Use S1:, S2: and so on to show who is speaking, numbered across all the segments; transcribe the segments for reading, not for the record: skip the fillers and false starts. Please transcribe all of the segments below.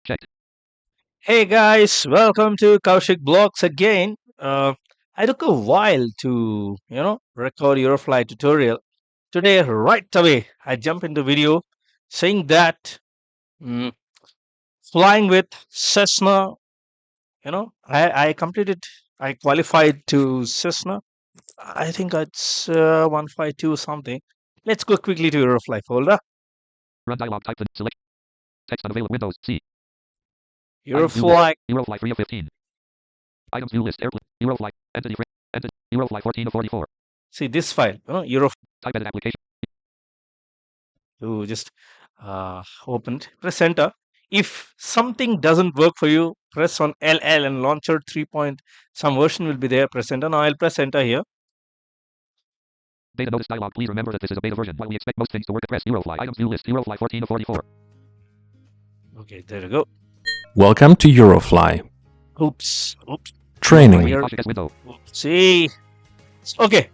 S1: Checked.
S2: Hey guys, welcome to Kaushik Blogs again. I took a while to, record Eurofly tutorial. Today, right away, I jump into video saying that mm, flying with Cessna, I completed, I qualified to Cessna. I think it's 152 something. Let's go quickly to Eurofly folder.
S1: Run dialog type. Select. Text unavailable. Windows. C. Items view list.
S2: Eurofly,
S1: Eurofly 3 of 15. Items view list. Airplane. Eurofly. Entity frame. Entity. Eurofly 14 of 44.
S2: see this file, Eurofly.
S1: Type edit application.
S2: You just opened, press enter. If something doesn't work for you, press on LL and launcher 3 point some version will be there. Press enter. Now I'll press enter here.
S1: Data notice dialog. Please remember that this is a beta version. While we expect most things to work, press Eurofly. Items view list. Eurofly 14 of 44.
S2: Okay, there we go.
S3: Welcome to Eurofly
S2: Oops.
S3: training.
S2: Here.
S1: Kaushik S window.
S2: See. Okay.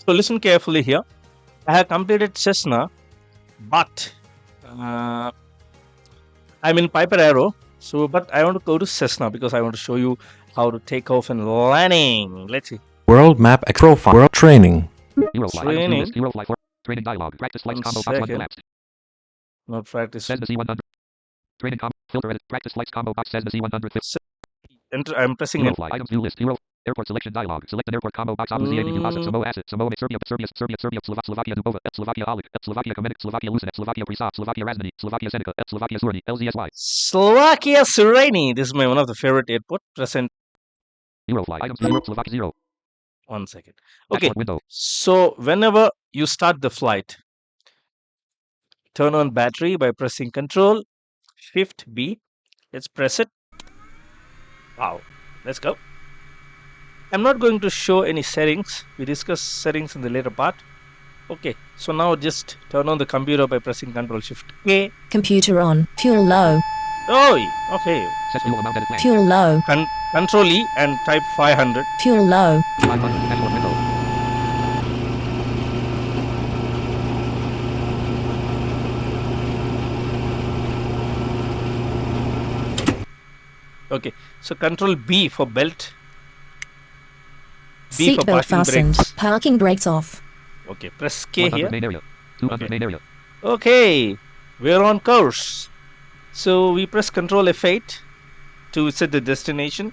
S2: So listen carefully here. I have completed Cessna, but I'm in Piper Arrow. So, but I want to go to Cessna because I want to show you how to take off and landing. Let's see.
S3: World Map Profile World Training.
S1: Eurofly. Items view list. Eurofly 4. Training dialog. Practice flights
S2: One
S1: combo box 1
S2: second.
S1: collapsed.
S2: Not practice.
S1: Says the C100. Training com. Filter edit. Practice flights combo box says the C100.
S2: Enter. I'm pressing enter.
S1: Eurofly. Items view list. Airport selection dialog. Select an airport combo box. Opposite ABU Osset. Samoa Asset. Samoa Serbia. Slovakia Dubova. Slovakia Olik. Slovakia Kamenik. Slovakia Lucinet. Slovakia Prisov. Slovakia Razmani. Slovakia Seneca. Slovakia Surni. LZSY.
S2: Slovakia Surani. This is my one of the favorite airport. Present.
S1: Eurofly. Items view Slovakia 0.
S2: 1 second. Okay.
S1: Dashboard window.
S2: So whenever you start the flight, turn on battery by pressing Control Shift B. Let's press it. Wow. Let's go. I'm not going to show any settings. We discuss settings in the later part. Okay. So now just turn on the computer by pressing Control Shift K.
S4: Computer on. Fuel low.
S2: Oh, okay.
S1: Set fuel amount edit blank.
S4: Fuel low.
S2: Control E and type 500.
S4: Fuel low.
S1: 500. Dashboard window.
S2: Okay. So Control B for belt. B for
S4: Seatbelt
S2: parking
S4: fastened.
S2: brakes.
S4: Parking brakes off.
S2: Okay. Press K
S1: 100
S2: here.
S1: main area. 200
S2: Okay.
S1: main area.
S2: Okay, we're on course. So we press Control F8 to set the destination.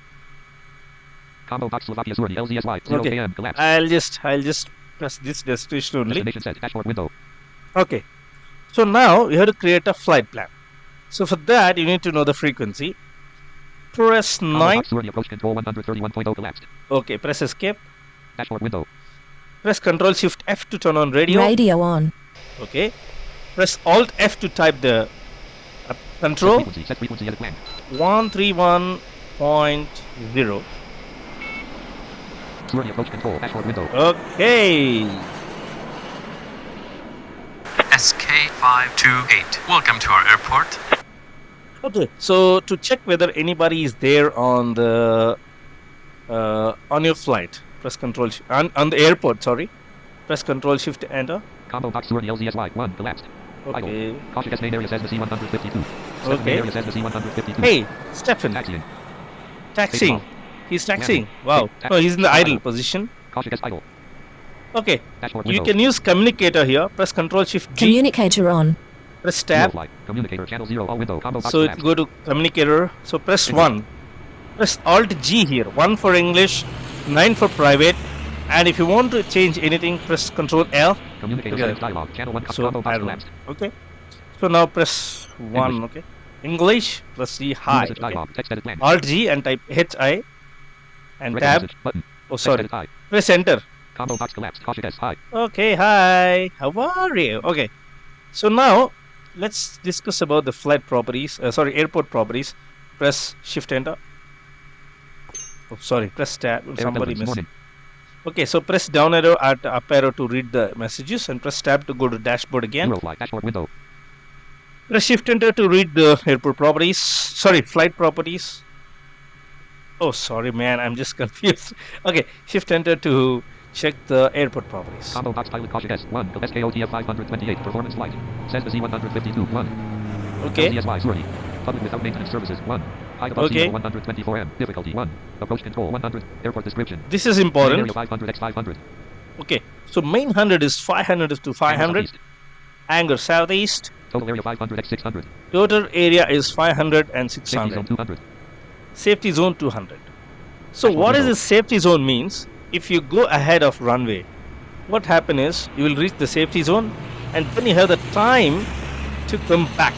S1: Combo box Slovakia Surni. LZSY. 0
S2: Okay.
S1: km. Collapsed.
S2: I'll just press this destination only.
S1: Destination set. Dashboard window.
S2: Okay. So now you have to create a flight plan. So for that you need to know the frequency. Press
S1: Combo
S2: 9.
S1: box Surni approach control 131.0 collapsed.
S2: Okay, press Escape.
S1: Dashboard window.
S2: Press Control Shift F to turn on radio.
S4: Radio on.
S2: Okay. Press Alt F to type the control.
S1: Set frequency edit blank.
S2: 131.0.
S1: Surni approach control. Dashboard window.
S2: Okay.
S5: SK528. Welcome to our airport.
S2: Okay, so to check whether anybody is there on the on your flight, press Control on the airport. Sorry, press Control Shift Enter.
S1: Combo box Surni LZSY 1 collapsed.
S2: Okay.
S1: Idle. Kaushik S main area says the C152. Stefan
S2: Okay.
S1: main area says the C152.
S2: Hey, Stefan,
S1: Taxiing.
S2: taxiing.
S1: off.
S2: He's taxiing. Wow. No, he's in the idle position.
S1: Kaushik S idle.
S2: Okay.
S1: Dashboard
S2: You
S1: window.
S2: can use communicator here. Press Control Shift G.
S4: Communicator on.
S2: Press Tab.
S1: Eurofly. Communicator channel 0 all window. Combo box
S2: So it
S1: collapsed.
S2: go to communicator. So press
S1: Enter.
S2: 1. Press Alt G here. 1 for English, 9 for private. And if you want to change anything, press Control L.
S1: Communicator
S2: Okay.
S1: settings dialog. Channel 1
S2: So
S1: combo box
S2: I don't know.
S1: collapsed.
S2: Okay. So now press 1. Okay. English. Press the
S1: New
S2: hi.
S1: message
S2: Okay.
S1: dialog. Text edit blank.
S2: Alt G and type HI and
S1: Record
S2: tab.
S1: message button.
S2: Oh,
S1: Text
S2: sorry.
S1: edit I.
S2: Press enter.
S1: Combo box collapsed. Kaushik S hi.
S2: Okay. Hi. How are you? Okay. So now let's discuss about the flight properties. Airport properties. Press Shift Enter. Oh, sorry. Press tab.
S1: Air
S2: Somebody
S1: intelligence
S2: missed.
S1: warning.
S2: Okay. So press down arrow at up arrow to read the messages and press tab to go to dashboard again.
S1: Eurofly. Dashboard window.
S2: Press Shift Enter to read the airport properties. Sorry, flight properties. Oh, sorry, man. I'm just confused. Okay, Shift Enter to check the airport properties.
S1: Combo box pilot Kaushik S 1. SKOTF 528. Performance flight. Says the C152 1.
S2: Okay.
S1: LZSY Surni. Public without maintenance services 1. Height above sea
S2: Okay.
S1: level 124 m. Difficulty 1. Approach control 100. Airport description.
S2: This is
S1: Main
S2: important.
S1: area 500 x 500.
S2: Okay. So main 100 is 500 to
S1: Angle
S2: 500.
S1: southeast.
S2: Angle southeast.
S1: Total area 500 x 600.
S2: Total area is 500 and
S1: Safety zone
S2: 600.
S1: 200.
S2: Safety zone 200. So
S1: Dashboard
S2: what is
S1: window.
S2: this safety zone means? If you go ahead of runway, what happen is you will reach the safety zone and then you have the time to come back.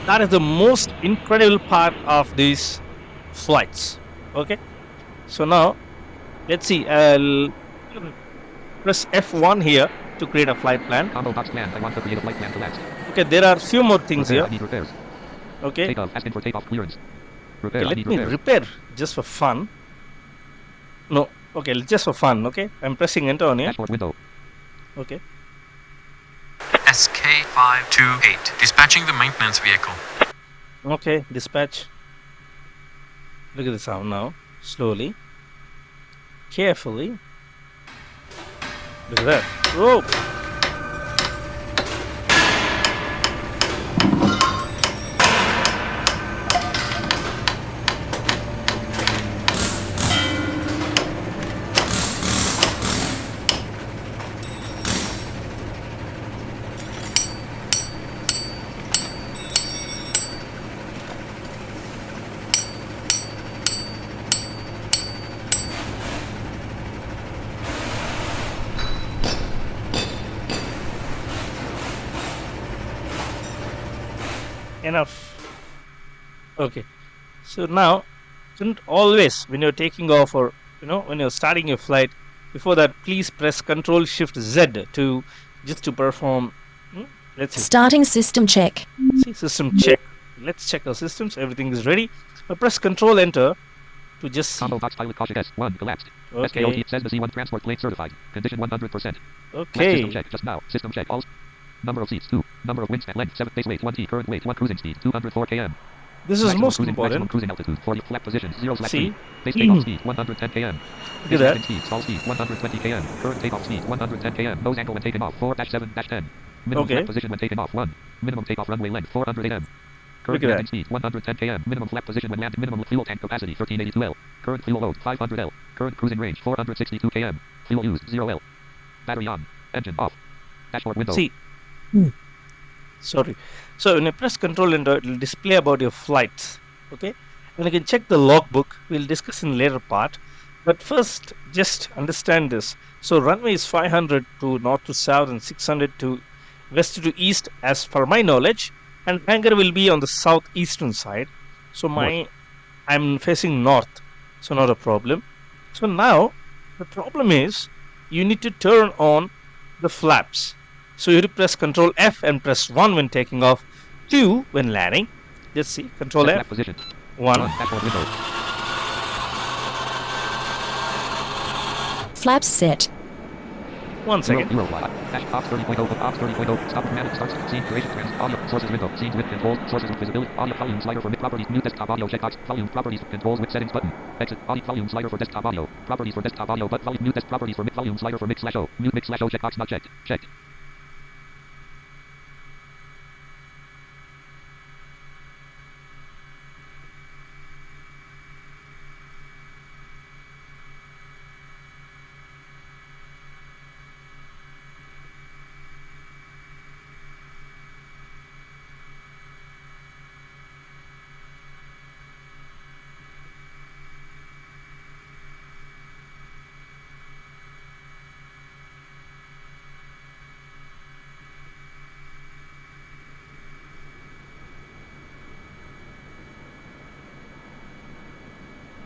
S2: That is the most incredible part of these flights. Okay. So now let's see. I'll press F1 here to create a flight plan.
S1: Combo box plan. I want to create a flight plan collapsed.
S2: Okay, there are few more things
S1: Repair. I
S2: here.
S1: need repairs.
S2: Okay.
S1: Takeoff. Asking for takeoff clearance. Repair.
S2: Okay,
S1: I
S2: let
S1: need
S2: me
S1: repairs.
S2: repair just for fun. No, okay, just for fun. Okay, I'm pressing enter on here.
S1: Dashboard window.
S2: Okay,
S5: SK528. Dispatching the maintenance vehicle.
S2: okay, dispatch. Look at the sound now. Slowly, carefully. Look at that. Whoa! Enough. Okay, so now shouldn't always when you're taking off or when you're starting your flight, before that please press Control Shift Z to just to perform. Let's see.
S4: Starting system check.
S2: See, system check. Let's check our systems. Everything is ready. I press Control Enter to just see.
S1: Combo box pilot Kaushik S1 collapsed.
S2: Okay.
S1: SKOT says the C1 transport plane certified. Condition 100%. System
S2: Okay.
S1: check just now. System check all. Number of seats 2. Number of wingspan length 7. Base weight 1 T. Current weight 1. Cruising speed 204 km.
S2: This is
S1: Maximum
S2: most
S1: cruising,
S2: important.
S1: Maximum cruising altitude 40. Flap position 0
S2: See?
S1: 3. Base takeoff speed 110 km.
S2: Look at that.
S1: Base speed stall speed 120 km. Current takeoff speed 110 km. Nose angle when taken off 4-7-10. Minimum
S2: Okay.
S1: flap position when taken off 1. Minimum takeoff runway length 400 m. Current
S2: Look at
S1: landing
S2: that.
S1: speed 110 km. Minimum flap position when landing. Minimum fuel tank capacity 1382 L. Current fuel load 500 L. Current cruising range 462 km. Fuel used 0 L. Battery on. Engine off. Dashboard window.
S2: See. Sorry. So when you press Control Enter, it will display about your flights. Okay. And you can check the logbook. We'll discuss in later part. But first, just understand this. So runway is 500 to north to south and 600 to west to east, as per my knowledge. And hangar will be on the southeastern side. So I'm facing north, so not a problem. So now the problem is you need to turn on the flaps. So you have to press Control F and press 1 when taking off, 2 when landing. Just see, Control
S1: Set
S2: F,
S1: flap position.
S2: 1.
S1: Dashboard window.
S4: Flaps set.
S2: 1 second.
S1: Eurofly. Dash ops 30.0. Ops 30.0. Stop command starts. Scene creation trans. Audio sources window. Scenes with controls. Sources with visibility. Audio volume slider for mid properties. Mute desktop audio checkbox. Volume properties. Controls with settings button. Exit. Audio volume slider for desktop audio. Properties for desktop audio. But volume mute desk properties for mid volume slider for mix/o. Mute mix/o checkbox not checked. Checked.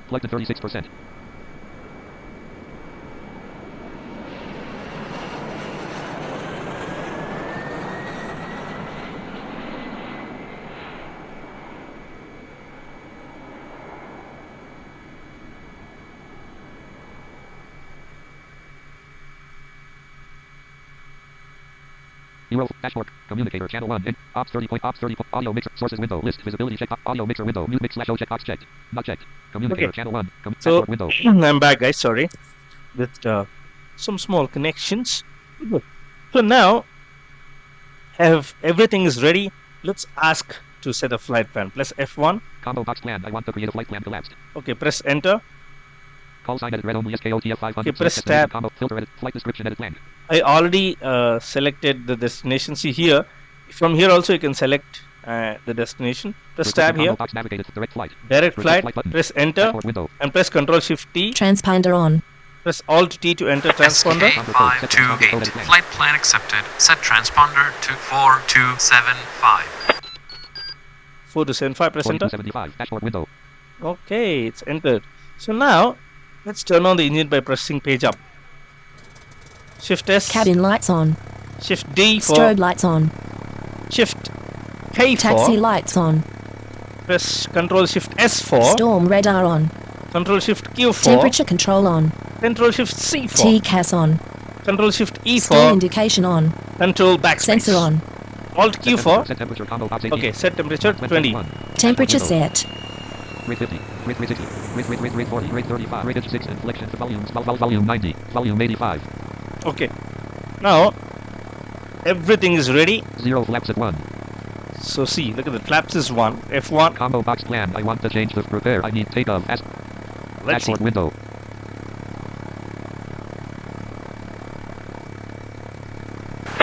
S1: Plugged in 36%. Euro dashboard communicator channel 1 in ops 30 audio mixer sources window list visibility check audio mixer window mute mix/o checkbox checked not checked communicator
S2: Okay.
S1: channel 1
S2: So
S1: dashboard window.
S2: I'm back, guys. Sorry, with some small connections. Good. So now, have everything is ready. Let's ask to set a flight plan. Press F1.
S1: Combo box plan. I want to create a flight plan collapsed.
S2: Okay, press enter.
S1: Call sign edit red only SKOTF 500.
S2: Okay, press
S1: select destination,
S2: tab.
S1: combo filter edit flight description edit blank.
S2: I already selected the destination. See here, from here also you can select the destination. Press
S1: Requested
S2: tab
S1: combo
S2: here,
S1: box navigated direct flight.
S2: direct
S1: Request
S2: flight.
S1: button.
S2: Press enter
S1: Dashboard window.
S2: and press Ctrl Shift T.
S4: Transponder on.
S2: Press Alt T to enter transponder.
S5: SK528. Flight plan accepted. Set transponder to 4275.
S2: 4275. Press enter.
S1: 4275. Dashboard window.
S2: Okay, it's entered. So now let's turn on the engine by pressing page up. Shift S.
S4: Cabin lights on.
S2: Shift D for
S4: Strobe lights on.
S2: Shift K
S4: Taxi
S2: for.
S4: lights on.
S2: Press Ctrl Shift S for.
S4: Storm radar on.
S2: Ctrl Shift Q for.
S4: Temperature control on.
S2: Ctrl Shift C for.
S4: TCAS on.
S2: Ctrl Shift E
S4: Stall
S2: for.
S4: indication on.
S2: Control backspace.
S4: Sensor on.
S2: Alt Q for.
S1: Set temperature combo box 18.
S2: Okay, set temperature 20.
S4: Temperature
S1: window.
S4: set.
S1: Rate 50. Rate 60. Rate 40. Rate 35. Rate 6. Inflection. Volume 90. Volume 85.
S2: Okay. Now everything is ready.
S1: 0 flaps at 1.
S2: So see, look at the flaps is 1. F1.
S1: Combo box plan. I want to change the prepare. I need takeoff.
S2: Let's see.
S1: Dashboard window.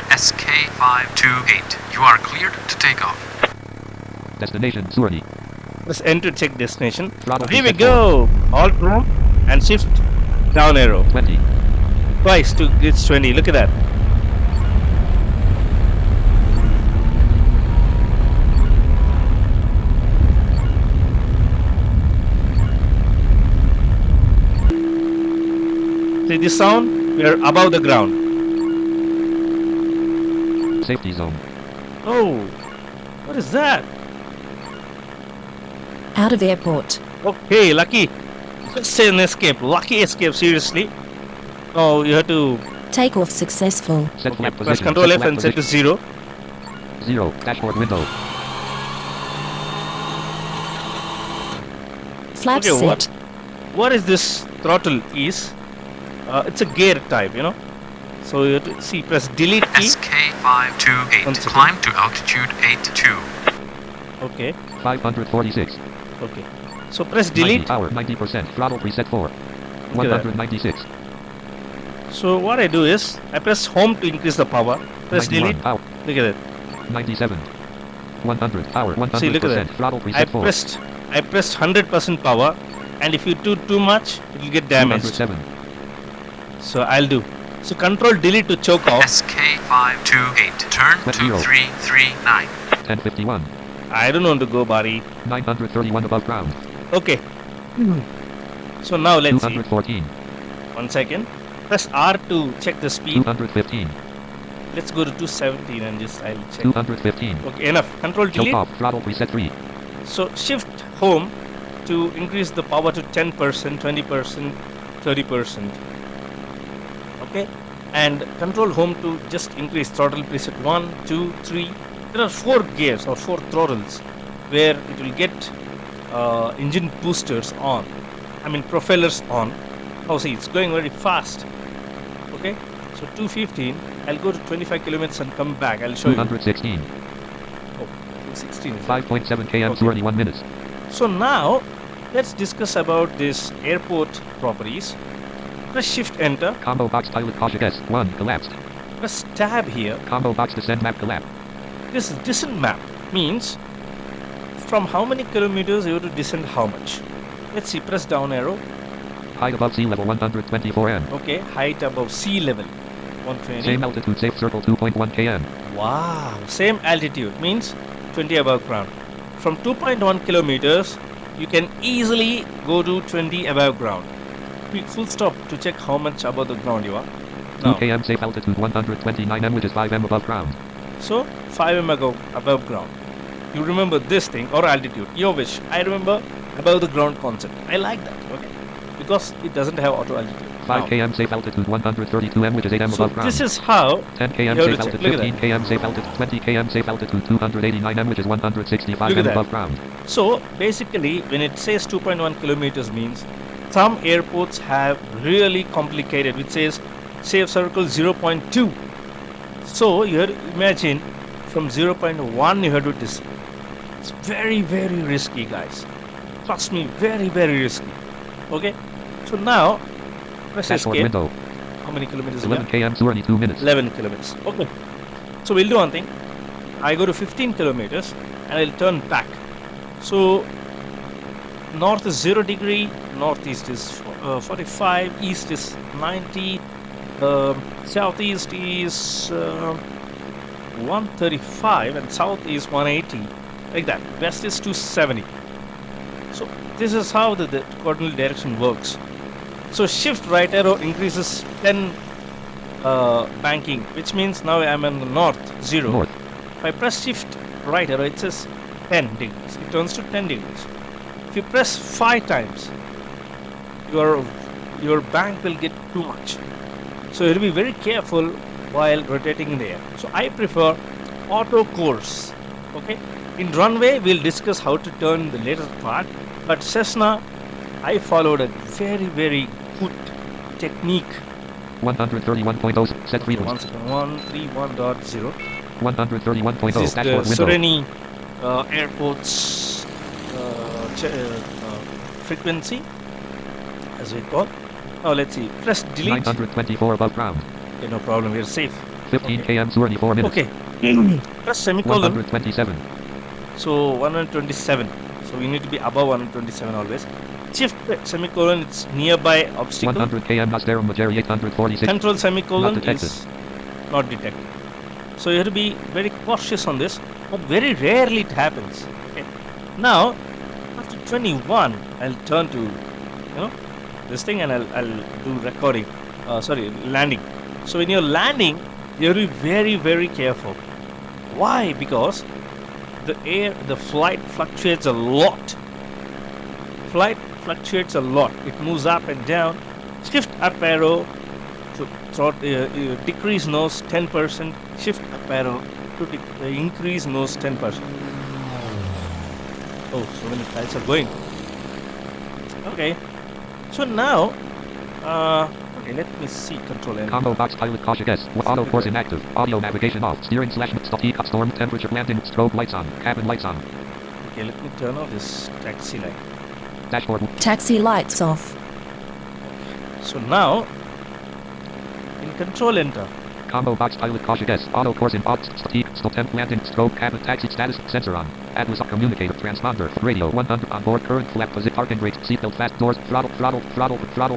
S5: SK528. You are cleared to take off.
S1: Destination Surrey.
S2: Press enter to check destination.
S1: Throttle
S2: Here we
S1: set
S2: go. Alt room and shift down arrow.
S1: 20.
S2: Twice to it's 20. Look at that. See this sound? We are above the ground.
S1: Safety zone.
S2: Oh, what is that?
S4: Out of airport.
S2: Okay, lucky. Let's say an escape. Lucky escape, seriously. Oh, you have to
S4: Takeoff successful.
S1: Set flap
S2: press
S1: position.
S2: Ctrl F
S1: flap
S2: and set to
S1: position.
S2: 0.
S1: 0. Dashboard window.
S4: Flaps
S2: Okay,
S4: set.
S2: What is this throttle is? It's a gear type, you know. So you have to see, press delete key. One
S5: SK528.
S2: second.
S5: Climb to altitude 82.
S2: Okay,
S1: 546.
S2: okay. So press delete.
S1: 90 hour. 90%. Throttle preset 4.
S2: at that.
S1: 196.
S2: So what I do is, I press home to increase the power. Press
S1: 91
S2: delete.
S1: hour.
S2: Look at it.
S1: 97. 100 hour. 100%.
S2: See, look at that.
S1: Throttle
S2: I
S1: preset 4.
S2: pressed 100% power, and if you do too much, it will get damaged.
S1: 207.
S2: So I'll do. So Control Delete to choke off.
S5: SK528. Turn to
S1: 20.
S5: 339.
S1: 1051.
S2: I don't want to go, buddy.
S1: 931 above ground.
S2: Okay. So now let's see.
S1: 214.
S2: 1 second. Press R to check the speed.
S1: 215.
S2: Let's go to 217 and just I'll check.
S1: 215.
S2: Okay, enough. Control
S1: Choke
S2: Delete.
S1: off. Throttle preset 3.
S2: So shift home to increase the power to 10%, 20%, 30%. Okay, and control home to just increase throttle preset 1, 2, 3. There are 4 gears or 4 throttles where it will get engine boosters on. I mean propellers on. Oh, see, it's going very fast. Okay, so 215. I'll go to 25 kilometers and come back. I'll show you.
S1: 216.
S2: Oh, 216.
S1: 5.7 km.
S2: Okay.
S1: 31 minutes.
S2: So now let's discuss about this airport properties. Press shift enter.
S1: Combo box pilot Kaushik S1 collapsed.
S2: Press tab here.
S1: Combo box descent map collapsed.
S2: This descent map means from how many kilometers you have to descend how much. Let's see, press down arrow.
S1: Height above sea level 124 m.
S2: Okay, height above sea level 120.
S1: Same altitude safe circle 2.1 km.
S2: Wow, same altitude means 20 above ground. From 2.1 kilometers you can easily go to 20 above ground. Quick full stop to check how much above the ground you are.
S1: 2
S2: Now,
S1: km safe altitude 129 m, which is 5 m above ground.
S2: so 5 m above ground. You remember this thing or altitude, your wish. I remember above the ground concept. I like that, okay, because it doesn't have auto altitude.
S1: 5
S2: Now,
S1: km safe altitude 132 m, which is 8 m
S2: so
S1: above ground.
S2: this is how
S1: 10
S2: you
S1: km
S2: have
S1: safe
S2: to check.
S1: altitude,
S2: Look at
S1: 15 km safe altitude, 20 km safe altitude 289 m, which is 165
S2: Look at
S1: m
S2: that.
S1: above ground.
S2: So basically, when it says 2.1 kilometers means some airports have really complicated, which says safe circle 0.2. So you have to imagine from 0.1 you have to It's very, very risky, guys. Trust me, very, very risky. Okay, so now press
S1: Dashboard
S2: escape.
S1: window.
S2: How many kilometers?
S1: 11 km, 32 minutes.
S2: 11 kilometers. Okay, so we'll do one thing. I go to 15 kilometers and I'll turn back. So north is 0 degree, northeast is 45, east is 90, southeast is 135, and south is 180, like that. West is 270. So this is how the cardinal direction works. So shift right arrow increases 10 banking, which means now I'm in the north, 0.
S1: North.
S2: If I press shift right arrow, it says 10 degrees. It turns to 10 degrees. If you press 5 times, your bank will get too much. So you have to be very careful while rotating in the air. So I prefer auto course. Okay. In runway, we'll discuss how to turn the later part. But Cessna, I followed a very, very good technique.
S1: 131.0. Set frequency.
S2: 131.0.
S1: 131.0.
S2: This is the
S1: Dashboard window.
S2: Surrey airport's frequency, as we call. Now let's see. Press delete.
S1: 924 above ground.
S2: Okay, no problem. We're safe.
S1: 15 km, 34 minutes.
S2: Okay. Press semicolon.
S1: 127.
S2: So 127. So we need to be above 127 always. Shift semicolon. It's nearby obstacle.
S1: 100 km, Nasterum Majeri 846.
S2: Control semicolon
S1: Not detected.
S2: is not detected. So you have to be very cautious on this, but very rarely it happens. Okay. Now, after 21, I'll turn to this thing and I'll do recording. Landing. So when you're landing, you have to be very, very careful. Why? Because the flight fluctuates a lot. It moves up and down. Shift up arrow to decrease nose 10%. Shift up arrow to increase nose 10%. Oh, so many flights are going. Okay. So now, okay, let me see control enter.
S1: Combo box pilot Kaushik S. Auto course inactive. Audio navigation off. Steering / stop cut storm temperature landing strobe lights on. Cabin lights on.
S2: Okay, let me turn on this taxi light.
S1: Dashboard.
S4: Taxi lights off.
S2: So now, in control enter.
S1: Combo box pilot Kaushik S. Auto course in box stop temp landing strobe cabin taxi status sensor on. Atlas communicator transponder radio 100 on board current flap position parking brakes seatbelt fast doors throttle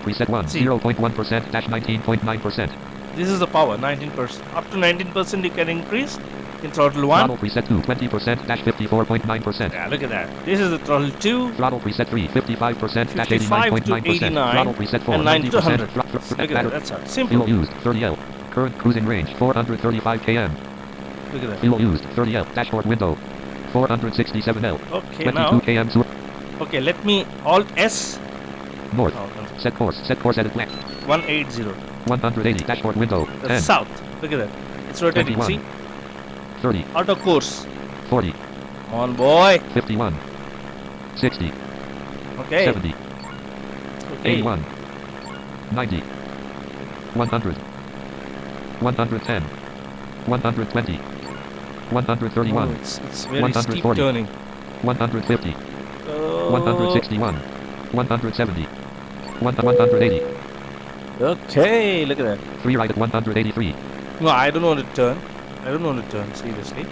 S1: preset 1
S2: See.
S1: 0.1% dash 19.9%.
S2: This is the power, 19%. Up to 19% you can increase in throttle 1.
S1: Throttle preset 2 20% dash 54.9%.
S2: Yeah, look at that. This is the throttle 2.
S1: Throttle preset 3 55% dash
S2: 55 to
S1: 89.9%.
S2: 89
S1: Throttle preset 4
S2: and 90 to 100.
S1: 90%.
S2: Look at that. That's how simple.
S1: Fuel used 30L. Current cruising range 435 km.
S2: Look at that.
S1: Fuel used 30L. Dashboard window 467L.
S2: Okay,
S1: 22
S2: now.
S1: km
S2: Okay, let me Alt S.
S1: north.
S2: Oh,
S1: Set course edit left.
S2: 180.
S1: 180 dashboard window
S2: That's
S1: 10
S2: south. Look at that. It's rotating.
S1: 21.
S2: See?
S1: 30
S2: Auto course.
S1: 40
S2: Come on, boy.
S1: 51 60
S2: Okay.
S1: 70
S2: Okay.
S1: 81 90 100 110 120 131
S2: Oh, it's very steep
S1: 140.
S2: turning.
S1: 150
S2: Oh.
S1: 161 170 180
S2: Okay, look at that.
S1: 3 right at 183
S2: No, I don't want to turn. Seriously.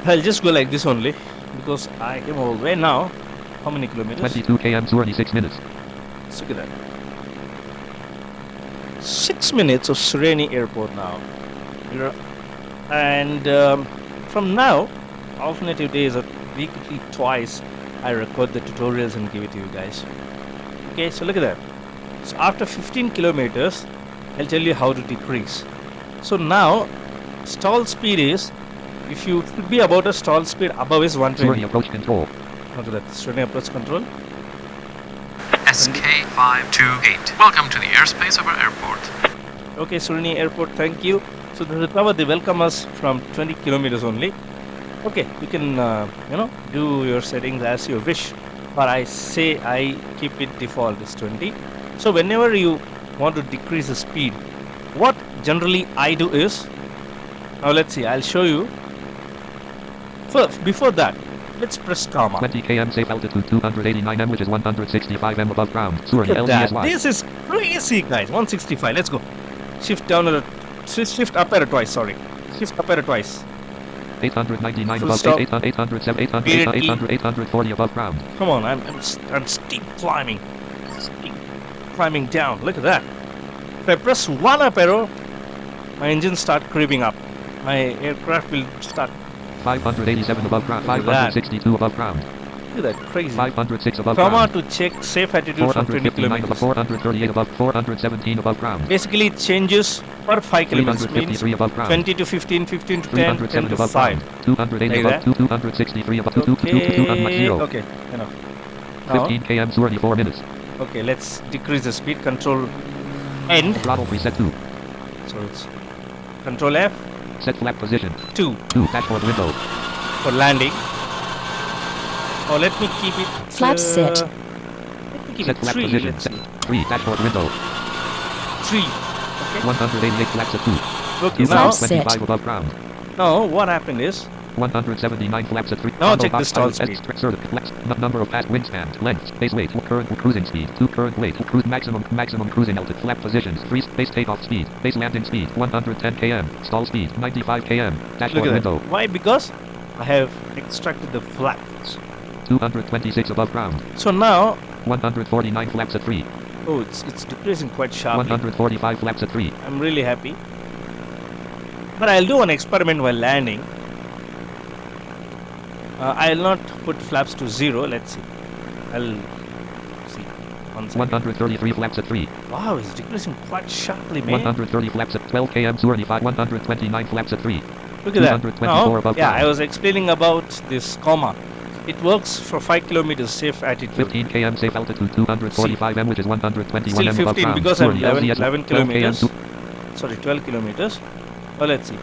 S2: I'll just go like this only because I came all the way now. How many kilometers?
S1: 22 km 26 minutes.
S2: Let's look at that. 6 minutes of Surrey Airport now. And from now, alternative days or weekly twice, I record the tutorials and give it to you guys. Okay, so look at that. So after 15 kilometers, I'll tell you how to decrease. So now, stall speed is, if you should be about a stall speed above is 120.
S1: Surrey approach control.
S2: Look at that, Surrey approach control.
S5: SK528. Welcome to the airspace of our airport.
S2: Okay, Surrey Airport, thank you. So the tower, they welcome us from 20 kilometers only. Okay, you can, do your settings as you wish. But I say I keep it default is 20. So whenever you want to decrease the speed, what generally I do is, now let's see, I'll show you. First, before that, let's press comma.
S1: 20 km safe altitude 289 m, which is 165 m above ground. Surrey,
S2: Look at that.
S1: LDSY.
S2: This is crazy, guys. 165. Let's go. Shift down a shift up arrow twice. Sorry. Shift up arrow twice.
S1: 899
S2: Full
S1: above
S2: stop.
S1: 800, 807, 800,
S2: Period
S1: 800, 840 above ground.
S2: Come on, I'm steep climbing. Steep climbing down. Look at that. If I press one up arrow, my engine start creeping up. My aircraft will start.
S1: 587 above ground.
S2: Look at that.
S1: 562 above ground.
S2: Look at that, crazy.
S1: 506 above
S2: Comma
S1: ground.
S2: to check safe attitude for 20
S1: 459 above,
S2: kilometers.
S1: 438 above, 417 above ground.
S2: Basically, it changes per 5 kilometers. Means
S1: 353 above ground.
S2: 20 to 15, 15 to 10, 10
S1: 307
S2: to
S1: above
S2: 5.
S1: ground. 280
S2: Like
S1: above,
S2: that.
S1: 263 above, 0.
S2: Okay, enough. Now,
S1: 15 km, Surrey, 4 minutes.
S2: okay, let's decrease the speed. Control N.
S1: Throttle preset 2.
S2: So it's Control F.
S1: Set flap position.
S2: 2
S1: 2. Dashboard window.
S2: for landing. Oh, let me keep it.
S4: Flaps set.
S2: Let me keep
S1: Set
S2: it
S1: flap
S2: 3.
S1: position.
S2: Let's see.
S1: 3. Dashboard window.
S2: 3. Okay.
S1: 188 flaps at 2.
S2: Okay, now,
S4: Flaps set.
S1: 225 above ground.
S2: now what happened is
S1: 179 flaps at 3.
S2: Now
S1: Combo
S2: check the
S1: box
S2: stall
S1: pilot,
S2: speed.
S1: flaps, number of past wingspan, length, base weight, current cruising speed, 2 current weight, cruise maximum cruising altitude, flap positions, 3 base takeoff speed, base landing speed, 110 km, stall speed, 95 km,
S2: look
S1: dashboard
S2: at
S1: window,
S2: that. Why? Because I have extracted the flaps.
S1: 226 above ground,
S2: So now,
S1: 149 flaps at 3,
S2: oh, it's decreasing quite sharply.
S1: 145 flaps at 3,
S2: I'm really happy. But I'll do an experiment while landing. I'll not put flaps to 0. Let's see. I'll see. 1 second.
S1: 133 flaps at 3,
S2: Wow, it's decreasing quite sharply, man.
S1: 130 flaps at 12 km, Surrey 5, 129 flaps at 3,
S2: Look at that.
S1: 224
S2: Now,
S1: above
S2: yeah,
S1: ground.
S2: I was explaining about this comma. It works for 5 kilometers safe attitude.
S1: 15 km safe altitude 245 m, which is 121
S2: Still
S1: m above
S2: 15
S1: ground.
S2: because I'm
S1: Surrey,
S2: 11,
S1: LCS,
S2: 11
S1: 12 km,
S2: kilometers. Sorry, 12 kilometers. Oh, let's see.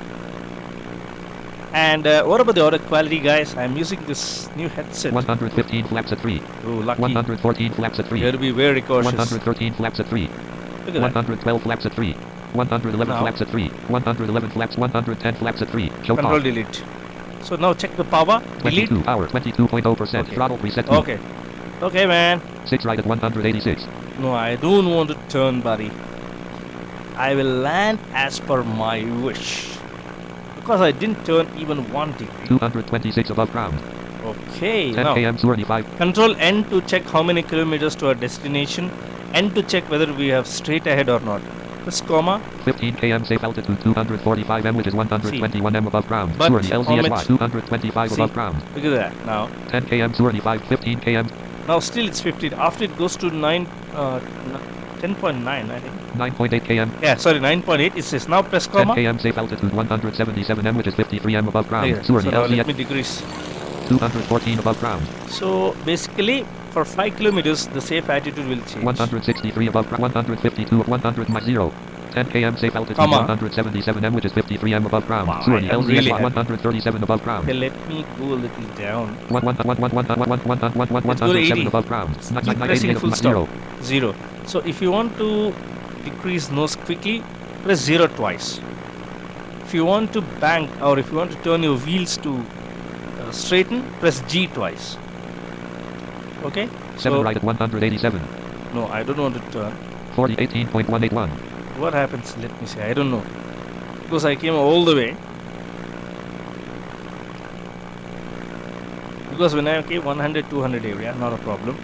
S2: And what about the audio quality, guys? I'm using this new headset.
S1: 115 flaps at 3,
S2: Oh, lucky.
S1: 114 flaps at 3,
S2: You have to be very cautious.
S1: 113 flaps at 3,
S2: Look at that.
S1: 112 flaps at 3, 111
S2: Now.
S1: flaps at 3, 111 flaps, 110 flaps at 3, show
S2: Control
S1: off,
S2: delete. So now check the power. Delete.
S1: 22 hour, 22.0%,
S2: Okay.
S1: throttle preset 2,
S2: Okay. Okay, man.
S1: 6 right at 186,
S2: No, I don't want to turn, buddy. I will land as per my wish. Because I didn't turn even 1 degree.
S1: 226 above ground,
S2: Okay,
S1: 10
S2: now
S1: km, Surrey 5,
S2: Control N to check how many kilometers to our destination. N to check whether we have straight ahead or not. Press comma.
S1: 15 km safe altitude 245 m, which is 121 m above ground.
S2: But
S1: Surrey,
S2: how
S1: LCSY,
S2: much-
S1: 225
S2: See.
S1: above ground,
S2: Look at that. Now,
S1: 10 km, Surrey 5, 15 km,
S2: now still it's 15. After it goes to 10.9, I think.
S1: 9.8 km,
S2: Yeah, sorry, 9.8. It says now press
S1: 10
S2: comma.
S1: km safe altitude 177 m, which is 53 m above ground.
S2: Okay,
S1: Surrey,
S2: so now let
S1: LCS,
S2: me decrease.
S1: 214 above ground,
S2: So basically, for 5 kilometers, the safe attitude will change.
S1: 163 above ground, 152, 100 my 0. 10 km safe altitude
S2: Comma.
S1: 177 m, which is 53 m above ground.
S2: Wow,
S1: Surrey,
S2: I am
S1: LCS,
S2: really happy.
S1: 137 above ground.
S2: Okay, let me go a little down.
S1: 117 above ground.
S2: Keep pressing full
S1: 0.
S2: stop. 0. So if you want to decrease nose quickly, press 0 twice. If you want to bank or if you want to turn your wheels to straighten, press G twice. Okay?
S1: 7 right at 187.
S2: No, I don't want to turn.
S1: 40, 18.181.
S2: What happens? Let me see. I don't know. Because I came all the way. Because when I came 100, 200 area, not a problem.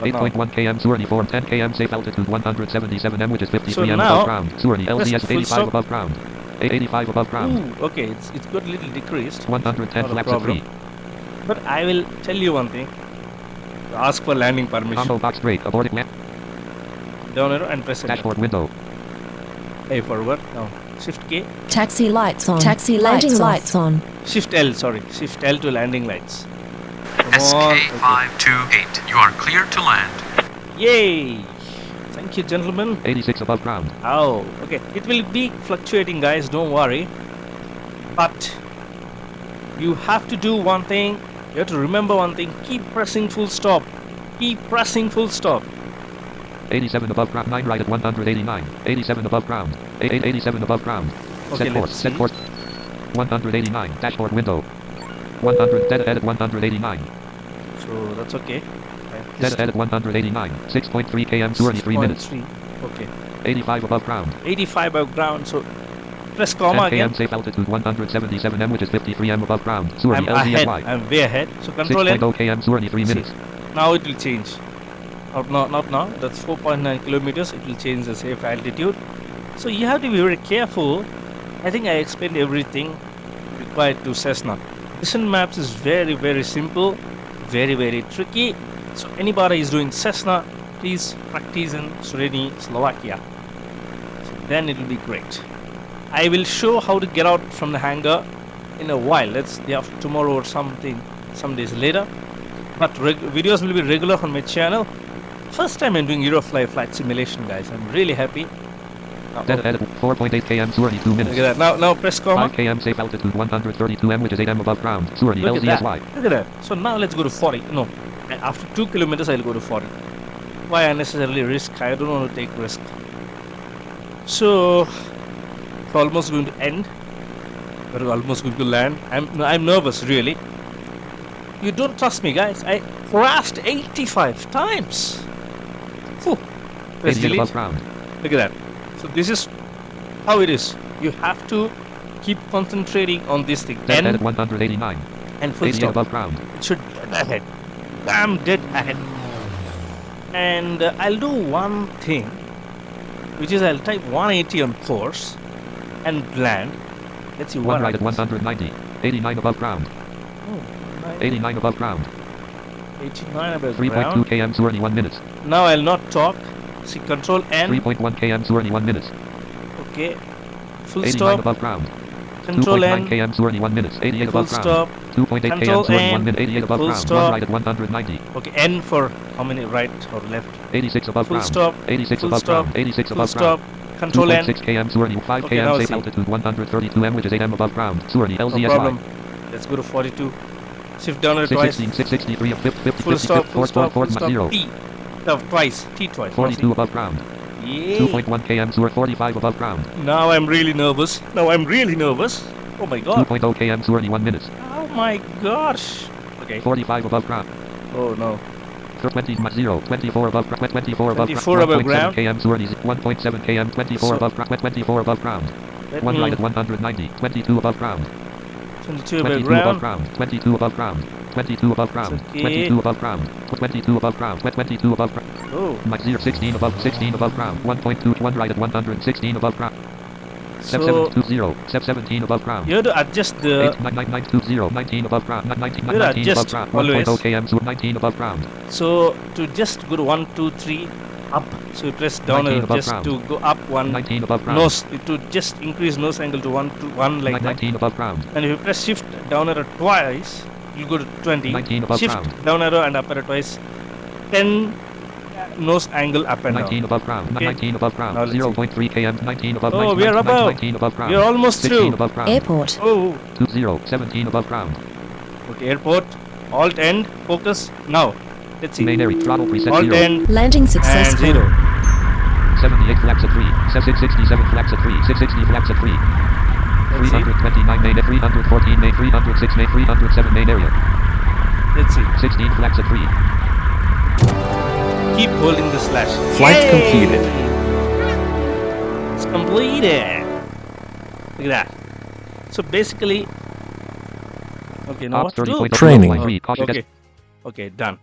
S2: But now,
S1: 8.1 km Surrey 4, 10 km safe altitude 177 m, which is 53
S2: So
S1: m
S2: now,
S1: above ground. Surrey, LCS,
S2: full
S1: 85
S2: stop.
S1: above ground. 85 above ground.
S2: ooh, okay, it's got a little decreased.
S1: 110
S2: Not a
S1: flaps at 3.
S2: problem. But I will tell you one thing. Ask for landing permission.
S1: Combo box brake, aborted land.
S2: Down arrow and press enter.
S1: Dashboard window.
S2: A forward. Now Shift K.
S4: Taxi lights on. Taxi landing lights on.
S2: Shift L. Sorry. Shift L to landing lights. Come on. Okay.
S5: SK528. You are clear to land.
S2: Yay! Thank you, gentlemen.
S1: 86 above ground.
S2: Oh, okay. It will be fluctuating, guys. Don't worry. But you have to do one thing. You have to remember one thing. Keep pressing full stop. Keep pressing full stop.
S1: 87 above ground. 9 right at 189. 87 above ground. 87 above ground.
S2: Okay,
S1: Set course.
S2: let's
S1: Set
S2: see.
S1: course. 189. Dashboard window. 100. Dead ahead at 189.
S2: So that's okay.
S1: Dead ahead at 189. 6.3 km. 33 minutes.
S2: 6.3. Okay.
S1: 85 above ground.
S2: 85 above ground. So press
S1: 10
S2: comma
S1: km
S2: again.
S1: safe altitude 177 m, which is 53 m above ground. Surrey
S2: I'm ahead.
S1: LZSY.
S2: I'm way ahead. So control
S1: 6.0
S2: N.
S1: km. Surrey 3 minutes.
S2: Now it will change. Not now. That's 4.9 kilometers. It will change the safe altitude. So you have to be very careful. I think I explained everything required to Cessna. Listen maps is very simple, very tricky. So anybody is doing Cessna, please practice in Surrey, Slovakia. So then it will be great. I will show how to get out from the hangar in a while. Let's tomorrow or something, some days later. But videos will be regular on my channel. First time I'm doing Eurofly flight simulation, guys. I'm really happy.
S1: Dead ahead at 4.8 km. Surrey 2 minutes.
S2: Look at that. Now press comma.
S1: 5 km safe altitude 132 m, which is 8 m above ground. Surrey
S2: Look at that.
S1: LZSY.
S2: Look at that. So now let's go to 40. No, after 2 kilometers I'll go to 40. Why unnecessarily risk? I don't want to take risk. So it's almost going to end. We're almost going to land. I'm nervous, really. You don't trust me, guys. I crashed 85 times. Whew. Press
S1: 88
S2: delete.
S1: above ground.
S2: Look at that. So this is how it is. You have to keep concentrating on this thing.
S1: Dead ahead
S2: N
S1: at 189.
S2: and full
S1: 88
S2: stop.
S1: above ground.
S2: It should be dead ahead. I'm dead ahead. And I'll do one thing, which is I'll type 180 on course and land. Let's see
S1: One
S2: what
S1: right at 190. 89 above ground.
S2: Oh,
S1: 89 above ground.
S2: 89 above
S1: 3.2
S2: ground.
S1: km. Surrey 1 minutes.
S2: Now I'll not talk. See, control N.
S1: 3.1 km. Surrey 1 minutes.
S2: Okay. Full
S1: 89
S2: stop.
S1: above ground.
S2: Control
S1: 2.9
S2: N.
S1: km. Surrey 1 minutes. 88
S2: Full
S1: above ground.
S2: stop.
S1: 2.8
S2: Control
S1: km. Surrey
S2: N.
S1: 1 minute. 88 above
S2: Full
S1: ground.
S2: stop.
S1: 1 right at 190.
S2: Okay, N for how many right or left?
S1: 86 above
S2: Full
S1: ground.
S2: stop.
S1: 86
S2: Full
S1: above
S2: stop.
S1: ground. 86
S2: Full
S1: above
S2: stop.
S1: ground.
S2: Control N.
S1: 2.6 km. Surrey 5
S2: Okay, now
S1: km. Safe
S2: see.
S1: altitude 132 m, which is 8 m above ground. Surrey
S2: No
S1: LZSY.
S2: problem. Let's go to 42. Shift down it twice.
S1: 616, 663, 50,
S2: Full stop. Full stop. Full stop.
S1: 0.
S2: T. No, twice. T twice.
S1: 42 above ground.
S2: Yeah.
S1: 2.1 km. Surrey 45 above ground.
S2: Now I'm really nervous. Oh my god.
S1: 2.0 km. Surrey 1 minute.
S2: Oh my gosh. Okay.
S1: 45 above ground.
S2: Oh no.
S1: 20 0. 24 above ground. 24 above
S2: 24 above ground.
S1: 1.7 km. Surrey 1.7 km. 24
S2: So-
S1: above ground. 24 above ground.
S2: Let
S1: 1
S2: me-
S1: right at 190. 22 above ground.
S2: 22 above
S1: 22 above
S2: ground.
S1: ground. 22 above ground. 22 above ground.
S2: It's okay.
S1: 22 above ground. 22 above ground. 22 above ground.
S2: Oh.
S1: Mike 0 16 above ground. 1.2 1 right at 116 above ground. Step
S2: So
S1: 720. Step 17 above ground.
S2: you have to adjust the
S1: 89920 19 above ground. 19
S2: You gotta
S1: 19 above
S2: adjust
S1: ground.
S2: always.
S1: 1.0 km. So 19 above ground.
S2: so to just go to 1 2 3 up. So you press down
S1: 19
S2: arrow
S1: above
S2: just
S1: ground.
S2: to go up 1
S1: 19 above ground.
S2: nose to just increase nose angle to 1 to 1 like that.
S1: 19 above ground.
S2: And if you press shift down arrow twice, you'll go to 20.
S1: 19 above
S2: Shift
S1: ground.
S2: down arrow and up arrow twice. 10 nose angle up and
S1: 19
S2: down.
S1: above ground.
S2: Okay.
S1: 19 above ground.
S2: Now let's see.
S1: 0.3 km. 19 above.
S2: Oh,
S1: 19,
S2: we are
S1: 19,
S2: above.
S1: 19 above ground.
S2: We are almost
S1: 16
S2: through.
S1: above ground.
S4: Airport.
S2: Oh,
S1: 20 17 above ground.
S2: okay. Airport. Alt end. Focus. Now, let's see.
S1: Main area. Throttle preset
S2: Alt
S1: 0.
S2: end
S4: Landing
S2: and
S4: successful.
S2: 0.
S1: 78 flaps at 3. 667 flaps at 3. 660 flaps at 3.
S2: Let's see.
S1: 329 main, 314 main, 306 main, 307 main area.
S2: Let's see.
S1: 16 flaps at 3.
S2: Keep holding the slash.
S3: Flight
S2: Yay!
S3: completed.
S2: It's completed. Look at that. So basically, okay. Now what
S1: Ops
S2: to do?
S1: 30.0
S3: Training.
S1: flight 3. Kaushik
S2: Okay. Okay, done.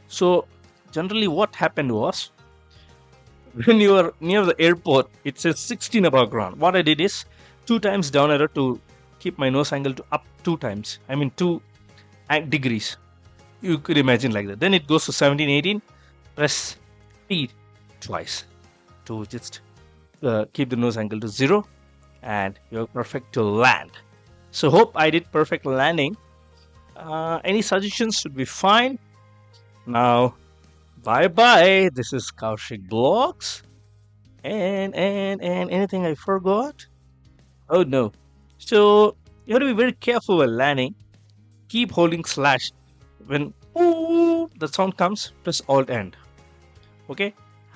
S2: So generally, what happened was when you are near the airport, it says 16 above ground. What I did is 2 times down arrow to keep my nose angle to up 2 times. I mean 2 degrees. You could imagine like that. Then it goes to 17, 18. Press T twice to just keep the nose angle to 0, and you're perfect to land. So hope I did perfect landing. Any suggestions should be fine. Now, bye bye. This is Kaushik Blogs. And anything I forgot? Oh no. So you have to be very careful while landing. Keep holding slash. When ooh, the sound comes, press Alt End. Okay?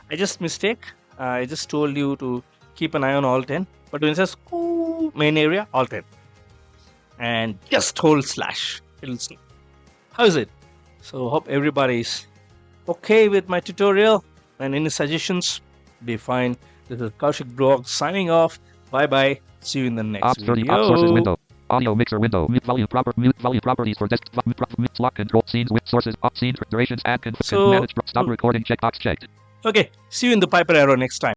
S2: I just mistake. I just told you to keep an eye on Alt End. But when it says ooh, main area, Alt End. And just hold slash. it'll snap. How is it? So hope everybody's okay with my tutorial, and any suggestions, be fine. This is Kaushik Blog signing off. Bye bye. See you in the next
S1: Ops
S2: video.
S1: sources window. Audio mixer window. Mute volume properties for desktop. Slot control scenes with sources. Up scenes durations. Add
S2: So-
S1: manage. Stop recording. Checkbox checked.
S2: Okay. See you in the Piper arrow next time.